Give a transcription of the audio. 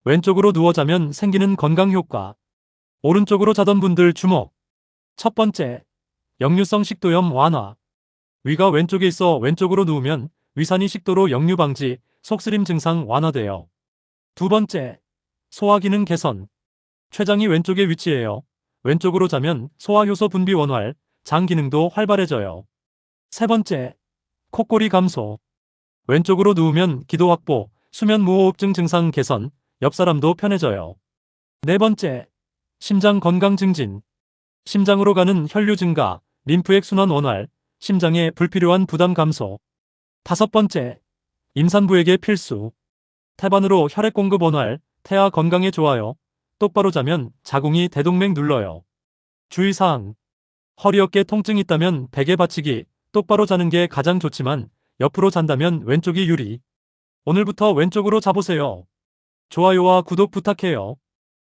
왼쪽으로 누워 자면 생기는 건강 효과. 오른쪽으로 자던 분들 주목. 첫 번째, 역류성 식도염 완화. 위가 왼쪽에 있어 왼쪽으로 누우면 위산이 식도로 역류 방지, 속쓰림 증상 완화돼요. 두 번째, 소화 기능 개선. 췌장이 왼쪽에 위치해요. 왼쪽으로 자면 소화효소 분비 원활, 장 기능도 활발해져요. 세 번째, 콧골이 감소. 왼쪽으로 누우면 기도 확보, 수면 무호흡증 증상 개선, 옆 사람도 편해져요. 네 번째, 심장 건강 증진. 심장으로 가는 혈류 증가, 림프액 순환 원활, 심장에 불필요한 부담 감소. 다섯 번째, 임산부에게 필수. 태반으로 혈액 공급 원활, 태아 건강에 좋아요. 똑바로 자면 자궁이 대동맥 눌러요. 주의사항. 허리 어깨 통증 있다면 베개 받치기, 똑바로 자는 게 가장 좋지만 옆으로 잔다면 왼쪽이 유리. 오늘부터 왼쪽으로 자보세요. 좋아요와 구독 부탁해요.